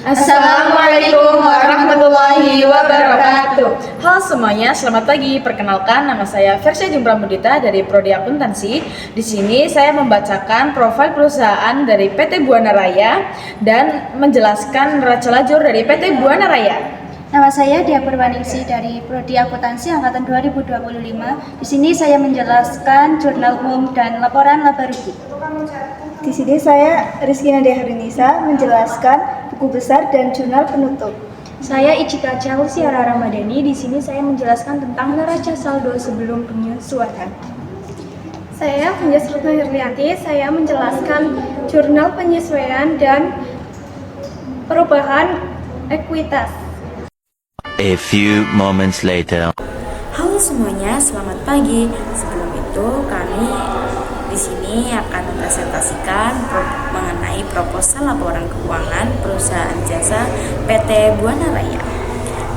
Assalamualaikum warahmatullahi wabarakatuh. Halo semuanya, selamat pagi. Perkenalkan, nama saya Versia Jumpramudita dari Prodi Akuntansi. Di sini saya membacakan profil perusahaan dari PT Buana Raya dan menjelaskan neraca lajur dari PT Buana Raya. Nama saya Dia Purwaningsi dari Prodi Akuntansi angkatan 2025. Di sini saya menjelaskan jurnal umum dan laporan laba rugi. Di sini saya Rizky Nadia Harinisa menjelaskan buku besar dan jurnal penutup. Saya Icika Chelsea Ramadhani. Di sini saya menjelaskan tentang neraca saldo sebelum penyesuaian. Saya Finjas Rutno Hirlianti. Saya menjelaskan jurnal penyesuaian dan perubahan ekuitas. A few moments later. Halo semuanya, selamat pagi. Sebelum itu kami di sini akan mempresentasikan mengenai proposal laporan keuangan perusahaan jasa PT Buana Raya.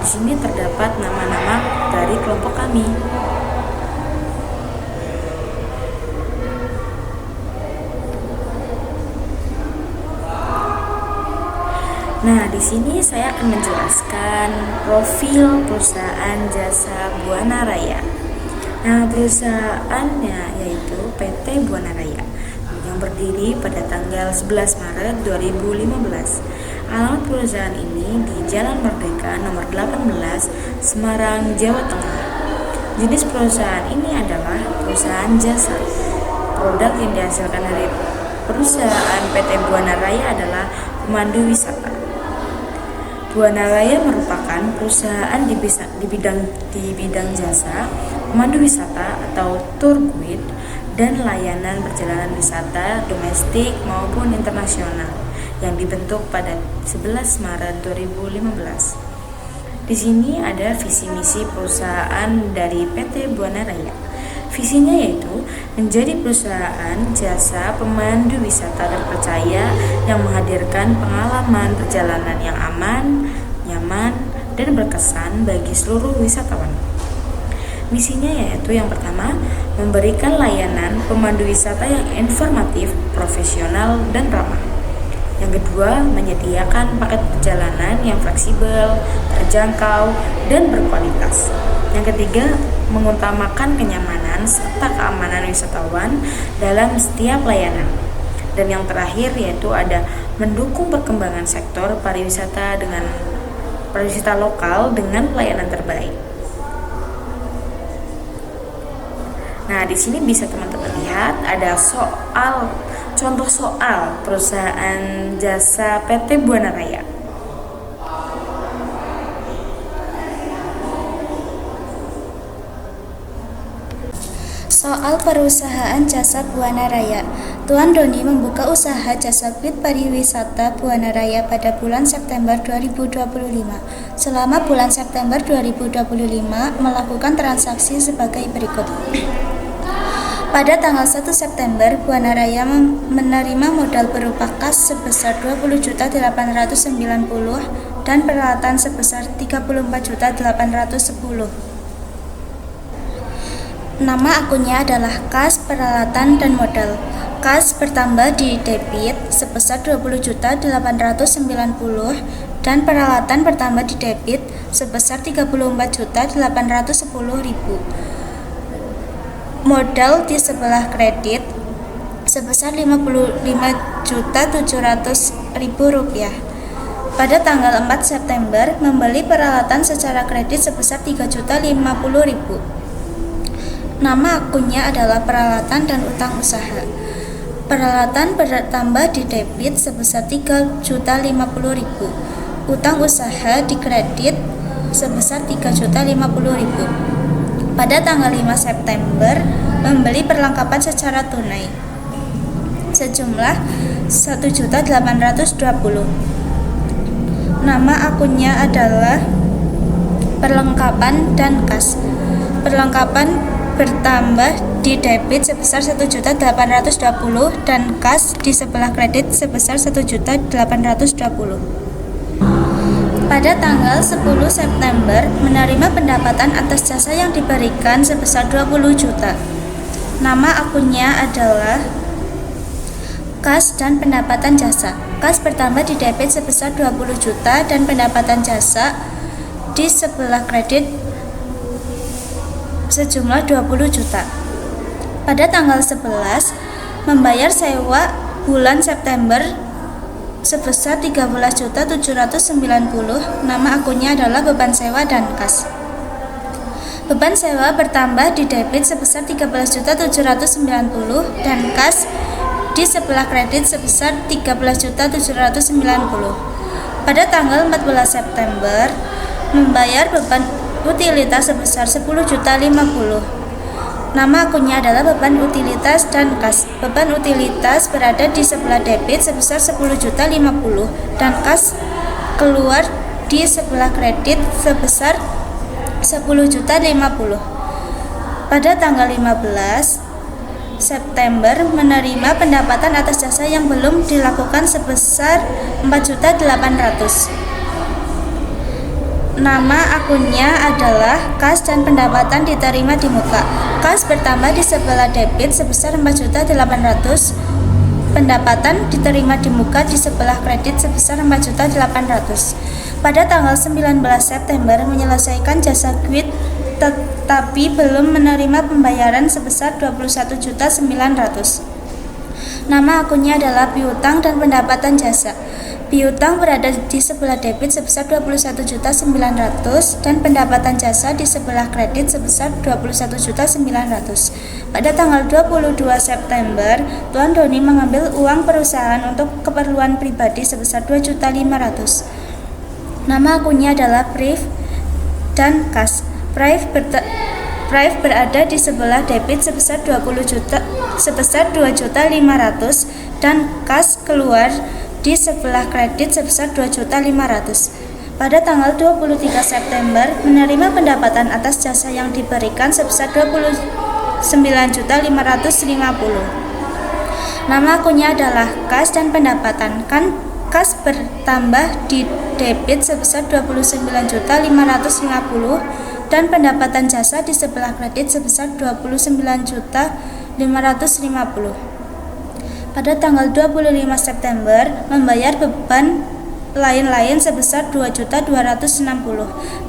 Di sini terdapat nama-nama dari kelompok kami. Nah, di sini saya akan menjelaskan profil perusahaan jasa Buana Raya. Nah, perusahaannya yaitu PT Buana Raya yang berdiri pada tanggal 11 Maret 2015. Alamat perusahaan ini di Jalan Merdeka nomor 18, Semarang, Jawa Tengah. Jenis perusahaan ini adalah perusahaan jasa. Produk yang dihasilkan dari perusahaan PT Buana Raya adalah pemandu wisata. Buana Raya merupakan perusahaan di bidang jasa, pemandu wisata atau tour guide, dan layanan perjalanan wisata domestik maupun internasional yang dibentuk pada 11 Maret 2015. Di sini ada visi misi perusahaan dari PT Buana Raya. Visinya yaitu menjadi perusahaan jasa pemandu wisata terpercaya yang menghadirkan pengalaman perjalanan yang aman, nyaman, dan berkesan bagi seluruh wisatawan. Misinya yaitu yang pertama, memberikan layanan pemandu wisata yang informatif, profesional, dan ramah. Yang kedua, menyediakan paket perjalanan yang fleksibel, terjangkau, dan berkualitas. Yang ketiga, mengutamakan kenyamanan serta keamanan wisatawan dalam setiap layanan. Dan yang terakhir yaitu ada mendukung perkembangan sektor pariwisata lokal dengan pelayanan terbaik. Nah, di sini bisa teman-teman lihat ada contoh soal perusahaan jasa PT Buana Raya. Soal perusahaan jasa Buana Raya. Tuan Doni membuka usaha jasa guide pariwisata Buana Raya pada bulan September 2025. Selama bulan September 2025 melakukan transaksi sebagai berikut. Pada tanggal 1 September, Buana Raya menerima modal berupa kas sebesar 20.890 dan peralatan sebesar 34.810. Nama akunnya adalah kas, peralatan, dan modal. Kas bertambah di debit sebesar 20.890 dan peralatan bertambah di debit sebesar 34.810.000. Modal di sebelah kredit sebesar Rp55.700.000. Pada tanggal 4 September membeli peralatan secara kredit sebesar Rp3.050.000. Nama akunnya adalah peralatan dan utang usaha. Peralatan bertambah di debit sebesar Rp3.050.000. Utang usaha di kredit sebesar Rp3.050.000. Pada tanggal 5 September membeli perlengkapan secara tunai sejumlah Rp1.820.000. Nama akunnya adalah perlengkapan dan kas. Perlengkapan bertambah di debit sebesar Rp1.820.000 dan kas di sebelah kredit sebesar Rp1.820.000. Pada tanggal 10 September menerima pendapatan atas jasa yang diberikan sebesar 20 juta. Nama akunnya adalah kas dan pendapatan jasa. Kas bertambah di debit sebesar 20 juta dan pendapatan jasa di sebelah kredit sejumlah 20 juta. Pada tanggal 11 membayar sewa bulan September sebesar 13.790. Nama akunnya adalah beban sewa dan kas. Beban sewa bertambah di debit sebesar 13.790 dan kas di sebelah kredit sebesar 13.790. Pada tanggal 14 September membayar beban utilitas sebesar 10.050. Nama akunnya adalah beban utilitas dan kas. Beban utilitas berada di sebelah debit sebesar 10.050 dan kas keluar di sebelah kredit sebesar 10.050. Pada tanggal 15 September menerima pendapatan atas jasa yang belum dilakukan sebesar 4.800.000. Nama akunnya adalah kas dan pendapatan diterima di muka. Kas bertambah di sebelah debit sebesar 4.800.000. Pendapatan diterima di muka di sebelah kredit sebesar 4.800.000. Pada tanggal 19 September menyelesaikan jasa quit tetapi belum menerima pembayaran sebesar 21.900.000. Nama akunnya adalah piutang dan pendapatan jasa. Piutang berada di sebelah debit sebesar 21.900.000 dan pendapatan jasa di sebelah kredit sebesar 21.900.000. Pada tanggal 22 September, Tuan Doni mengambil uang perusahaan untuk keperluan pribadi sebesar 2.500.000. Nama akunnya adalah Priv dan kas. Priv berada di sebelah debit sebesar 2.500.000 dan kas keluar di sebelah kredit sebesar 2.500.000. Pada tanggal 23 September menerima pendapatan atas jasa yang diberikan sebesar 29.550. Nama akunnya adalah kas dan pendapatan. Kas bertambah di debit sebesar 29.550 dan pendapatan jasa di sebelah kredit sebesar 29.550. Pada tanggal 25 September membayar beban lain-lain sebesar 2.260.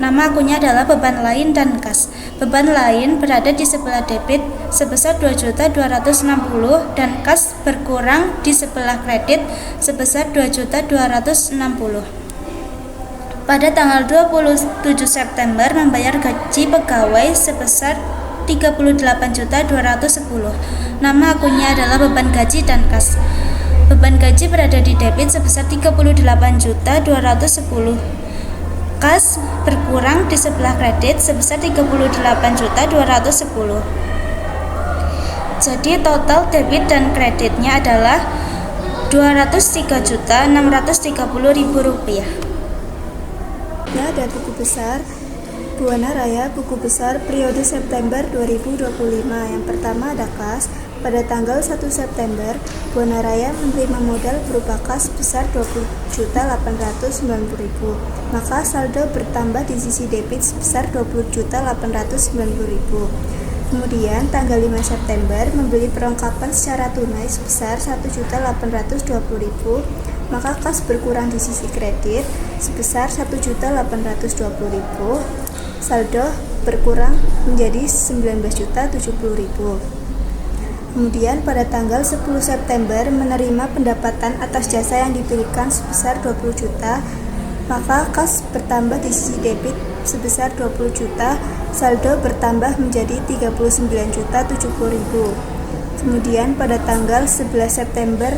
Nama akunnya adalah beban lain dan kas. Beban lain berada di sebelah debit sebesar 2.260 dan kas berkurang di sebelah kredit sebesar 2.260. Pada tanggal 27 September membayar gaji pegawai sebesar 38.210. Nama akunnya adalah beban gaji dan kas. Beban gaji berada di debit sebesar 38.210. Kas berkurang di sebelah kredit sebesar 38.210. Jadi total debit dan kreditnya adalah Rp203.630.000. Dan buku besar Buana Raya, buku besar periode September 2025. Yang pertama ada kas. Pada tanggal 1 September, Buana Raya menerima modal berupa kas sebesar 20.890.000. Maka saldo bertambah di sisi debit sebesar 20.890.000. Kemudian tanggal 5 September membeli perlengkapan secara tunai sebesar 1.820.000. Maka kas berkurang di sisi kredit sebesar 1.820.000. Saldo berkurang menjadi 19.070.000. Kemudian pada tanggal 10 September menerima pendapatan atas jasa yang diberikan sebesar 20 juta, maka kas bertambah di sisi debit sebesar 20 juta, saldo bertambah menjadi 39.070.000. Kemudian pada tanggal 11 September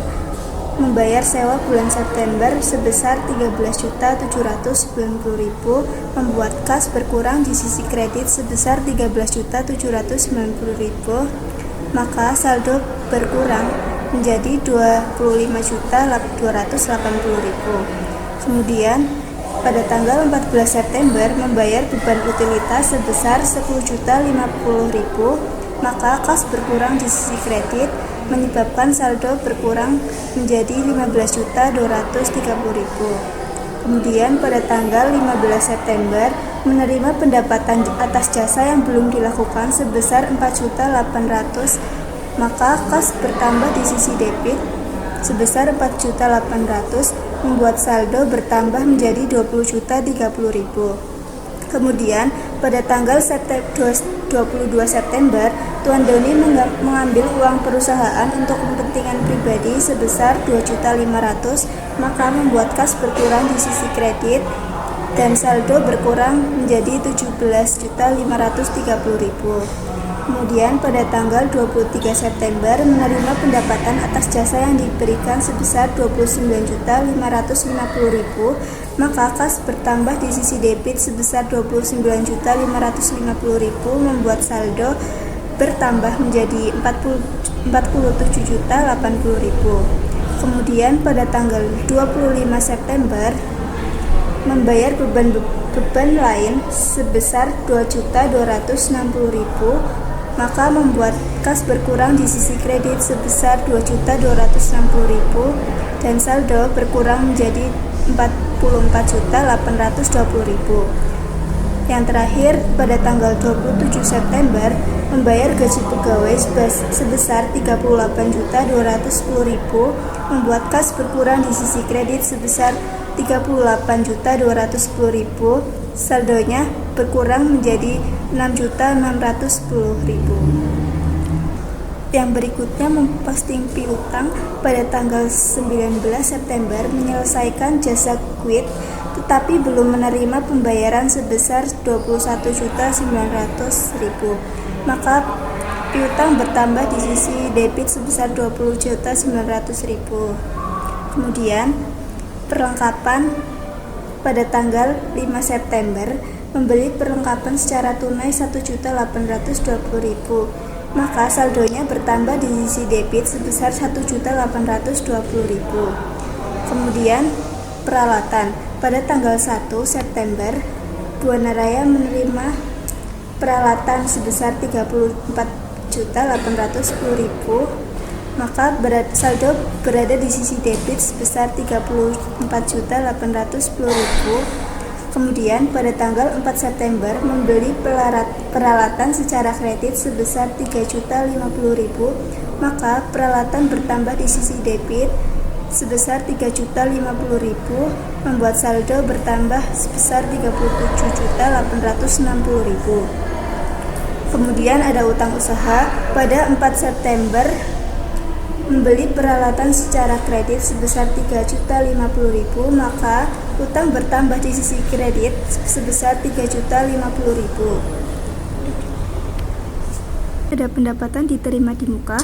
membayar sewa bulan September sebesar 13.790.000, membuat kas berkurang di sisi kredit sebesar 13.790.000, maka saldo berkurang menjadi 25.280.000. Kemudian pada tanggal 14 September membayar beban utilitas sebesar 10.050.000, maka kas berkurang di sisi kredit menyebabkan saldo berkurang menjadi 15.230.000. Kemudian pada tanggal 15 September menerima pendapatan atas jasa yang belum dilakukan sebesar 4.800.000, maka kas bertambah di sisi debit sebesar 4.800.000 membuat saldo bertambah menjadi 20.030.000. Kemudian, pada tanggal 22 September, Tuan Doni mengambil uang perusahaan untuk kepentingan pribadi sebesar 2.500.000, maka membuat kas berkurang di sisi kredit dan saldo berkurang menjadi 17.530.000. Kemudian pada tanggal 23 September menerima pendapatan atas jasa yang diberikan sebesar 29.550.000, maka kas bertambah di sisi debit sebesar 29.550.000 membuat saldo bertambah menjadi 47.080.000. Kemudian pada tanggal 25 September membayar beban lain sebesar 2.260.000, maka membuat kas berkurang di sisi kredit sebesar 2.260.000 dan saldo berkurang menjadi 44.820.000. Yang terakhir, pada tanggal 27 September membayar gaji pegawai sebesar 38.210.000, membuat kas berkurang di sisi kredit sebesar 38.210.000, saldonya berkurang menjadi 6.610.000. Yang berikutnya memposting piutang pada tanggal 19 September menyelesaikan jasa quit tetapi belum menerima pembayaran sebesar 21.900.000, maka piutang bertambah di sisi debit sebesar 20.900.000. Kemudian perlengkapan pada tanggal 5 September membeli perlengkapan secara tunai 1.820.000, maka saldonya bertambah di sisi debit sebesar 1.820.000. Kemudian peralatan pada tanggal 1 September Buana Raya menerima peralatan sebesar 34.810.000, maka saldo berada di sisi debit sebesar 34.810.000. Kemudian pada tanggal 4 September membeli peralatan secara kredit sebesar 3.050.000, maka peralatan bertambah di sisi debit sebesar 3.050.000 membuat saldo bertambah sebesar 37.860.000. Kemudian ada utang usaha pada 4 September membeli peralatan secara kredit sebesar 3.050.000, maka utang bertambah di sisi kredit sebesar 3.050.000. Ada pendapatan diterima di muka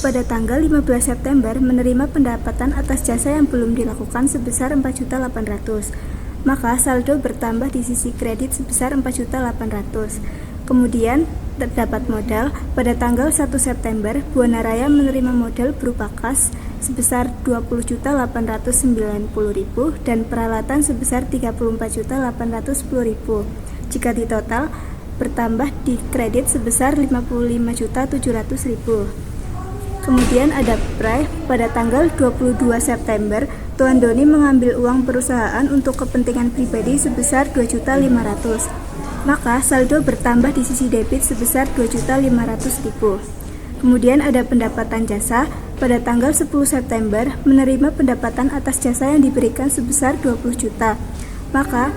pada tanggal 15 September menerima pendapatan atas jasa yang belum dilakukan sebesar 4.800.000, maka saldo bertambah di sisi kredit sebesar 4.800.000. Kemudian terdapat modal pada tanggal 1 September Buana Raya menerima modal berupa kas sebesar 20.890.000 dan peralatan sebesar 34.810.000. Jika ditotal bertambah di kredit sebesar 55.700.000. Kemudian ada prai pada tanggal 22 September Tuan Doni mengambil uang perusahaan untuk kepentingan pribadi sebesar 2.500.000, maka saldo bertambah di sisi debit sebesar 2.500.000. Kemudian ada pendapatan jasa pada tanggal 10 September menerima pendapatan atas jasa yang diberikan sebesar 20 juta, maka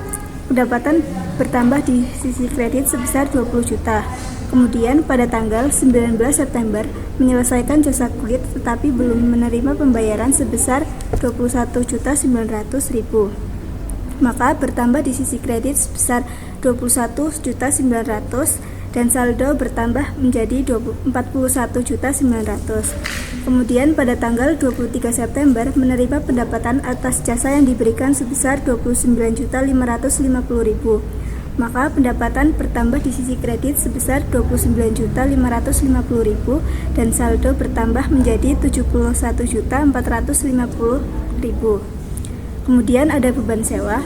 pendapatan bertambah di sisi kredit sebesar 20 juta. Kemudian pada tanggal 19 September menyelesaikan jasa kulit tetapi belum menerima pembayaran sebesar 21.900.000, maka bertambah di sisi kredit sebesar 21.900.000 dan saldo bertambah menjadi 41.900.000. Kemudian pada tanggal 23 September menerima pendapatan atas jasa yang diberikan sebesar 29.550.000, maka pendapatan bertambah di sisi kredit sebesar 29.550.000 dan saldo bertambah menjadi 71.450.000. Kemudian ada beban sewa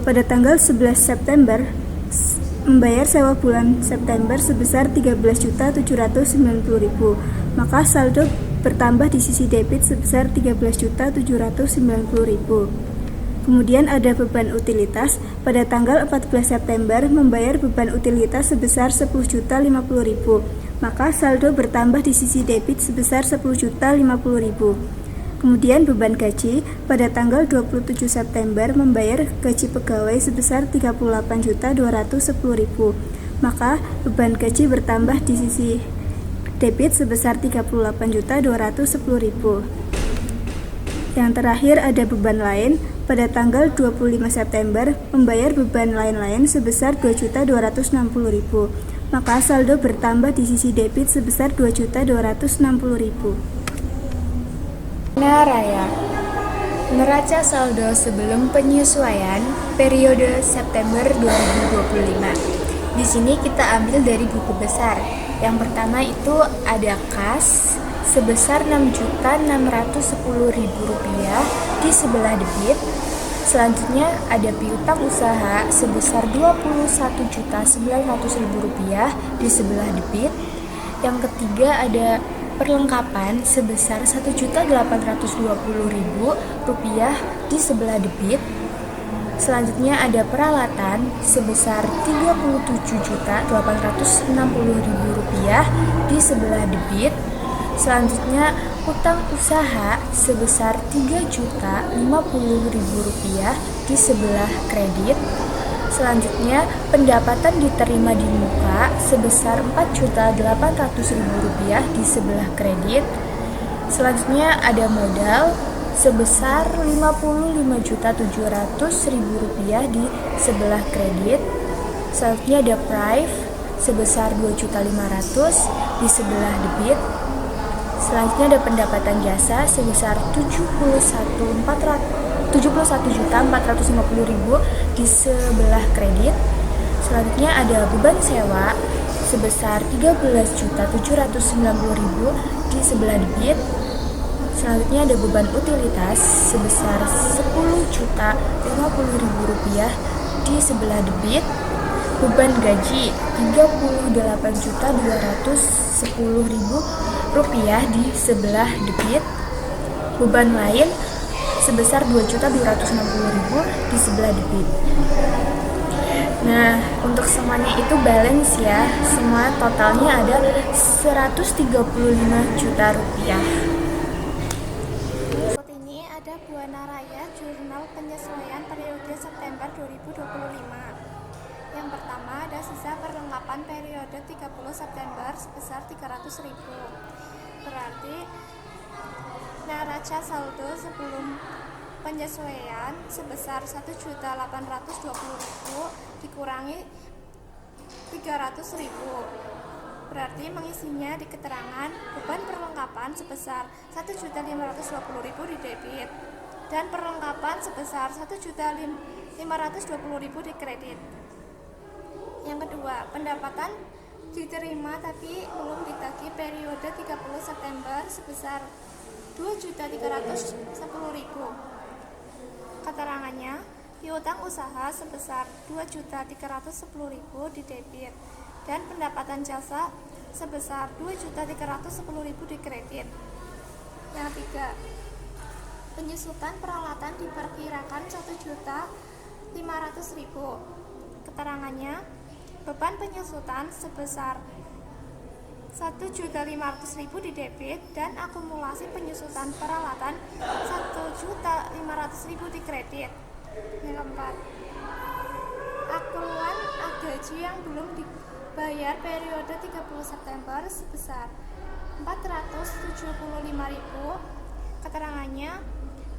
pada tanggal 11 September membayar sewa bulan September sebesar 13.790.000, maka saldo bertambah di sisi debit sebesar 13.790.000. Kemudian ada beban utilitas pada tanggal 14 September membayar beban utilitas sebesar 10.050.000, maka saldo bertambah di sisi debit sebesar 10.050.000. Kemudian beban gaji pada tanggal 27 September membayar gaji pegawai sebesar 38.210.000. Maka beban gaji bertambah di sisi debit sebesar 38.210.000. Yang terakhir ada beban lain pada tanggal 25 September membayar beban lain-lain sebesar 2.260.000. Maka saldo bertambah di sisi debit sebesar 2.260.000. Raya. Neraca saldo sebelum penyesuaian periode September 2025. Di sini kita ambil dari buku besar. Yang pertama itu ada kas sebesar Rp6.610.000 di sebelah debit. Selanjutnya ada piutang usaha sebesar Rp21.900.000 di sebelah debit. Yang ketiga ada perlengkapan sebesar Rp1.820.000 di sebelah debit. Selanjutnya ada peralatan sebesar Rp37.860.000 di sebelah debit. Selanjutnya utang usaha sebesar Rp3.050.000 di sebelah kredit. Selanjutnya pendapatan diterima di muka sebesar Rp4.800.000 di sebelah kredit. Selanjutnya ada modal sebesar Rp55.700.000 di sebelah kredit. Selanjutnya ada prive sebesar Rp2.500.000 di sebelah debit. Selanjutnya ada pendapatan jasa sebesar Rp71.450.000 di sebelah kredit. Selanjutnya ada beban sewa sebesar Rp13.790.000 di sebelah debit. Selanjutnya ada beban utilitas sebesar Rp10.050.000 di sebelah debit. Beban gaji Rp38.210.000 di sebelah debit. Beban lain sebesar Rp2.260.000 di sebelah debit. Nah, untuk semuanya itu balance ya. Semua totalnya ada Rp135 juta. Berikut ini ada Buana Raya Jurnal Penyesuaian Periode September 2025. Yang pertama ada sisa perlengkapan periode 30 September sebesar Rp300.000. Berarti neraca saldo sebelum penyesuaian sebesar Rp1.820.000 dikurangi Rp300.000. Berarti mengisinya di keterangan beban perlengkapan sebesar Rp1.520.000 di debit dan perlengkapan sebesar Rp1.520.000 di kredit. Yang kedua, pendapatan diterima tapi belum ditagih periode 30 September sebesar Rp2.310.000. Keterangannya, piutang usaha sebesar Rp2.310.000 di debit dan pendapatan jasa sebesar Rp2.310.000 di kredit. Yang ketiga, penyusutan peralatan diperkirakan Rp1.500.000. Keterangannya, beban penyusutan sebesar Rp1.500.000 di debit dan akumulasi penyusutan peralatan Rp1.500.000 di kredit. Yang keempat, akruan gaji yang belum dibayar periode 30 September sebesar Rp475.000. Keterangannya,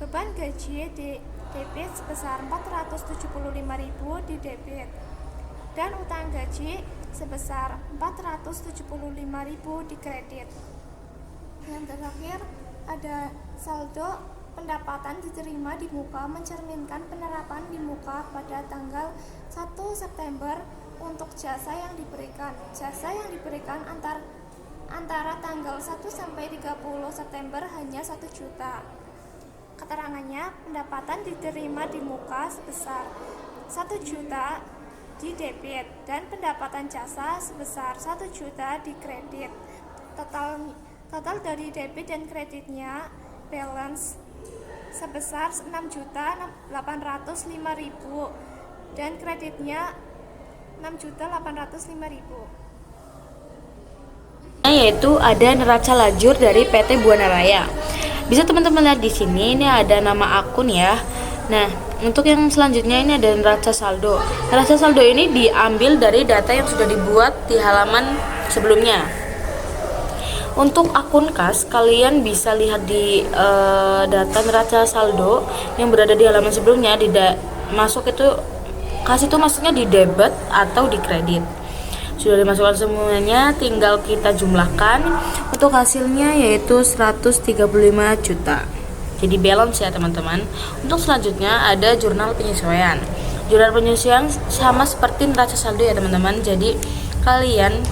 beban gaji di debit sebesar Rp475.000 di debit dan utang gaji sebesar Rp475.000 di kredit. Yang terakhir ada saldo pendapatan diterima di muka mencerminkan penerapan di muka pada tanggal 1 September untuk jasa yang diberikan. Jasa yang diberikan antara tanggal 1 sampai 30 September hanya 1 juta. Keterangannya, pendapatan diterima di muka sebesar 1 juta di debit dan pendapatan jasa sebesar 1 juta di kredit. Total dari debit dan kreditnya balance sebesar 6.805.000 dan kreditnya 6.805.000. Yaitu ada neraca lajur dari PT Buana Raya. Bisa teman-teman lihat di sini, ini ada nama akun ya. Nah, untuk yang selanjutnya ini ada neraca saldo. Neraca saldo ini diambil dari data yang sudah dibuat di halaman sebelumnya. Untuk akun kas, kalian bisa lihat di data neraca saldo yang berada di halaman sebelumnya. Masuk itu kas itu maksudnya di debit atau di kredit. Sudah dimasukkan semuanya, tinggal kita jumlahkan. Untuk hasilnya yaitu 135 juta. Jadi balance ya teman-teman. Untuk selanjutnya ada jurnal penyesuaian. Jurnal penyesuaian sama seperti neraca saldo ya teman-teman. Jadi kalian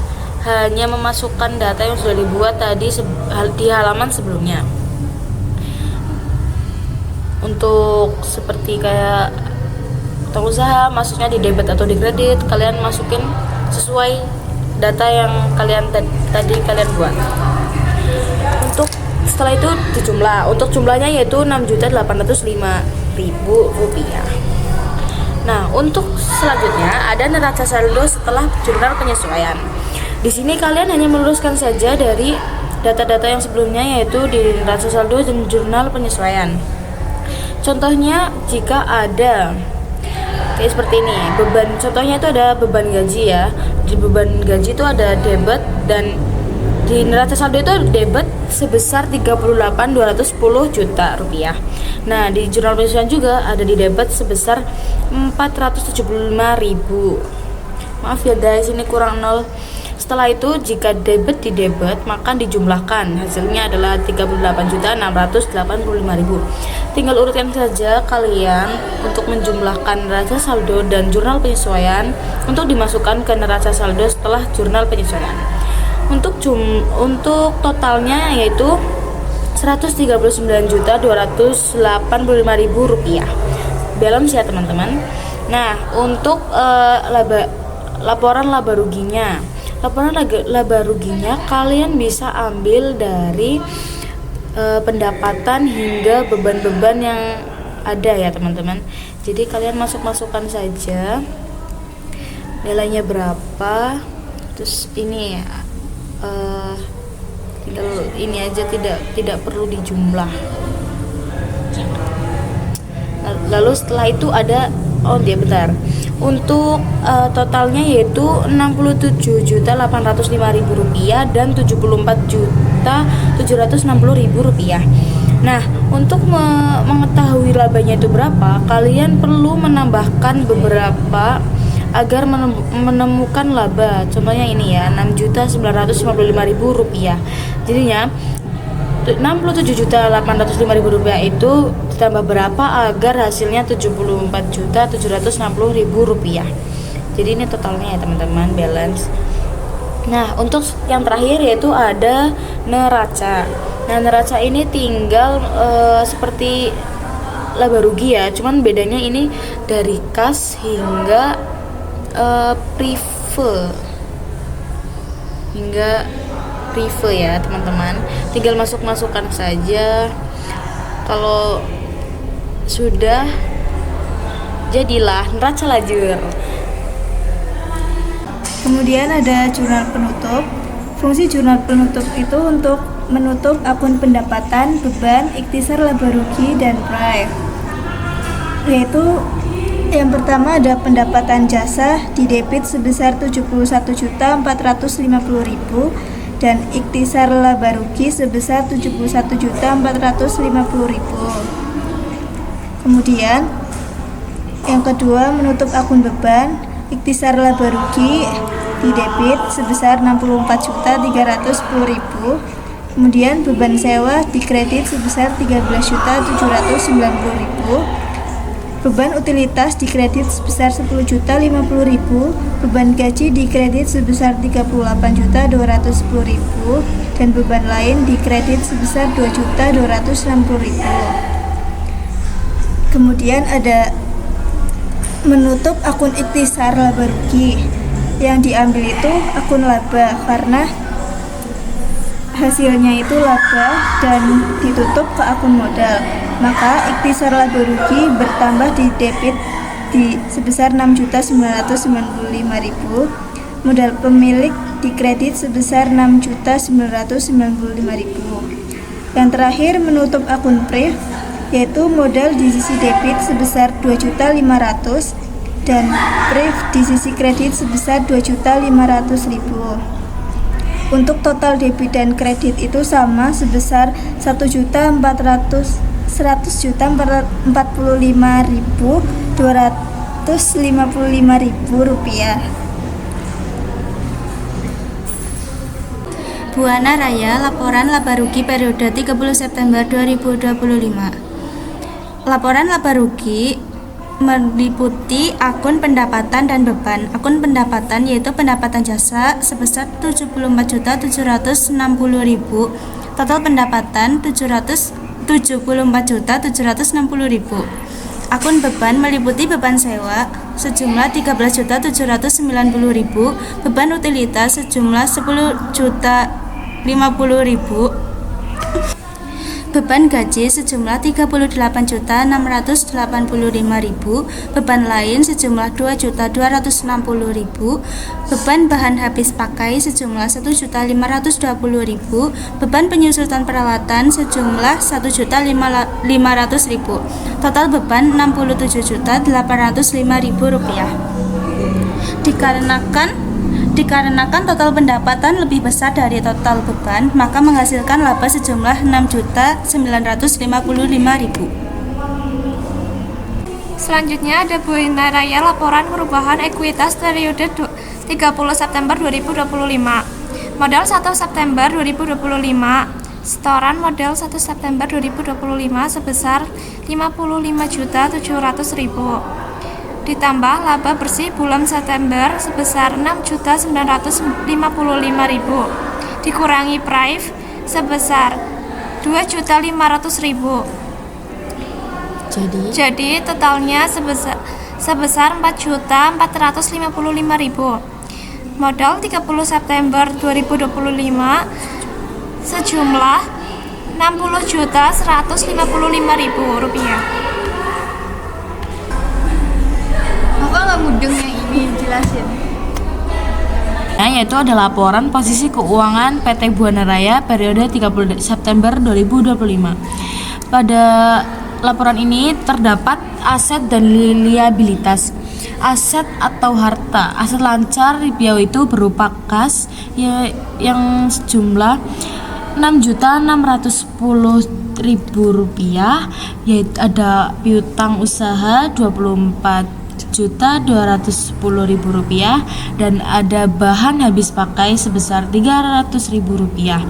hanya memasukkan data yang sudah dibuat tadi di halaman sebelumnya. Untuk seperti kayak utang usaha, masuknya di debit atau di kredit, kalian masukin sesuai data yang tadi kalian buat. Untuk setelah itu dijumlah. Untuk jumlahnya yaitu 6.805.000 rupiah. Nah, untuk selanjutnya ada neraca saldo setelah jurnal penyesuaian. Di sini kalian hanya meluruskan saja dari data-data yang sebelumnya, yaitu di neraca saldo dan jurnal penyesuaian. Contohnya jika ada kayak seperti ini, beban, contohnya itu ada beban gaji ya. Di beban gaji itu ada debit, dan di neraca saldo itu ada debit sebesar 38.210 juta rupiah. Nah, di jurnal penyesuaian juga ada di debit sebesar 475.000. Maaf ya guys, ini kurang 0. Setelah itu jika debit di debit maka dijumlahkan, hasilnya adalah 38.685.000. Tinggal urutkan saja kalian untuk menjumlahkan neraca saldo dan jurnal penyesuaian untuk dimasukkan ke neraca saldo setelah jurnal penyesuaian. Untuk totalnya yaitu 139.285.000 rupiah. Balance ya teman-teman. Nah, untuk laporan laba ruginya. Laporan laba ruginya kalian bisa ambil dari pendapatan hingga beban-beban yang ada ya teman-teman. Jadi kalian masukkan saja nilainya berapa, terus ini tinggal ini aja, tidak perlu dijumlah. Lalu setelah itu ada untuk totalnya yaitu 67.805.000 rupiah dan 74.760.000 rupiah. Nah, untuk mengetahui labanya itu berapa, kalian perlu menambahkan beberapa agar menemukan laba. Contohnya ini ya, 6.955.000 rupiah. Jadinya 67.805.000 rupiah itu ditambah berapa agar hasilnya 74.760.000 rupiah. Jadi ini totalnya ya teman-teman, balance. Nah, untuk yang terakhir yaitu ada neraca. Nah, neraca ini tinggal seperti laba rugi ya, cuman bedanya ini dari kas hingga prive ya teman-teman. Tinggal masukkan saja. Kalau sudah, jadilah neraca lajur. Kemudian ada jurnal penutup. Fungsi jurnal penutup itu untuk menutup akun pendapatan, beban, ikhtisar laba rugi, dan prive. Yaitu yang pertama ada pendapatan jasa di debit sebesar 71.450.000 dan ikhtisar laba rugi sebesar 71.450.000. Kemudian yang kedua menutup akun beban, ikhtisar laba rugi di debit sebesar 64.310.000. Kemudian beban sewa di kredit sebesar 13.790.000. Beban utilitas di kredit sebesar 10.050.000, beban gaji di kredit sebesar 38.210.000, dan beban lain di kredit sebesar 2.260.000. Kemudian ada menutup akun ikhtisar laba rugi. Yang diambil itu akun laba karena hasilnya itu laba dan ditutup ke akun modal. Maka ikhtisar laba rugi bertambah di debit sebesar 6.995.000, modal pemilik di kredit sebesar 6.995.000. Yang terakhir menutup akun PRIV, yaitu modal di sisi debit sebesar 2.500.000 dan PRIV di sisi kredit sebesar 2.500.000. Untuk total debit dan kredit itu sama sebesar 1.445.255 rupiah. Buana Raya, laporan laba rugi periode 30 September 2025. Laporan laba rugi meliputi akun pendapatan dan beban. Akun pendapatan yaitu pendapatan jasa sebesar 74.760.000, total pendapatan 774.760.000. Akun beban meliputi beban sewa sejumlah 13.790.000, beban utilitas sejumlah 10.050.000, beban gaji sejumlah 38.685.000, beban lain sejumlah 2.260.000, beban bahan habis pakai sejumlah 1.520.000, beban penyusutan peralatan sejumlah 1.500.000, total beban 67.805.000 rupiah. Dikarenakan total pendapatan lebih besar dari total beban, maka menghasilkan laba sejumlah 6.955.000. Selanjutnya ada Buana Raya, laporan perubahan ekuitas periode 30 September 2025. Modal 1 September 2025, setoran modal 1 September 2025 sebesar 55.700.000. Ditambah laba bersih bulan September sebesar 6.955.000, dikurangi PRIV sebesar 2.500.000. Jadi totalnya sebesar 4.455.000. Modal 30 September 2025 sejumlah 60.155.000 rupiah. Mudeng yang ini jelasin. Yaitu ada laporan posisi keuangan PT Buana Raya periode 30 September 2025. Pada laporan ini terdapat aset dan liabilitas. Aset atau harta, aset lancar yaitu berupa kas yang sejumlah 6.610.000 rupiah, yaitu ada piutang usaha 24.210.000 rupiah dan ada bahan habis pakai sebesar 300.000 rupiah.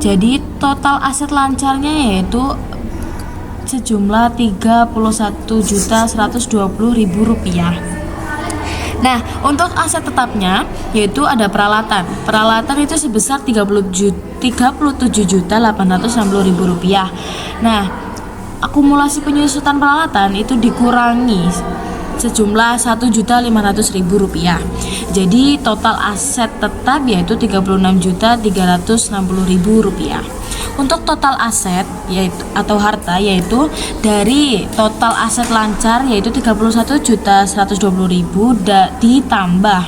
Jadi total aset lancarnya yaitu sejumlah 31.120.000 rupiah. Nah, untuk aset tetapnya yaitu ada peralatan. Peralatan itu sebesar 37.860.000 rupiah. Nah, akumulasi penyusutan peralatan itu dikurangi sejumlah 1.500.000 rupiah. Jadi total aset tetap yaitu 36.360.000 rupiah. Untuk total aset yaitu atau harta yaitu dari total aset lancar yaitu 31.120.000 ditambah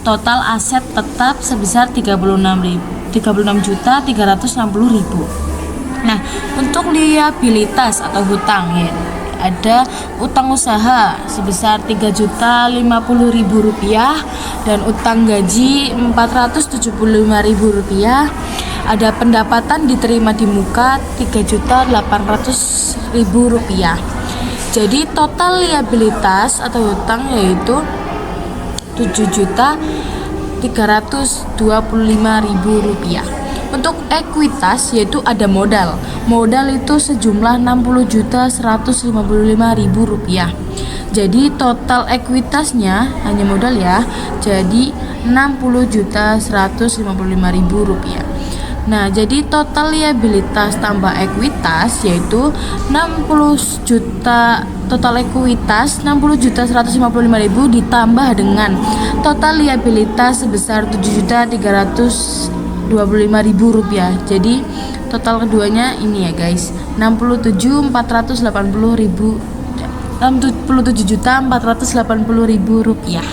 total aset tetap sebesar 36.360.000. Nah, untuk liabilitas atau hutang ya, ada utang usaha sebesar 3.050.000 rupiah dan utang gaji 475.000 rupiah. Ada pendapatan diterima di muka 3.800.000 rupiah. Jadi total liabilitas atau hutang yaitu 7.325.000 rupiah. Untuk ekuitas yaitu ada modal. Modal itu sejumlah 60.155.000 rupiah. Jadi total ekuitasnya hanya modal ya. Jadi 60.155.000 rupiah. Nah, jadi total liabilitas tambah ekuitas yaitu 60 juta, total ekuitas 60.155.000 ditambah dengan total liabilitas sebesar 7.325.000 rupiah. Jadi total keduanya ini ya guys, 67.480.000 rupiah.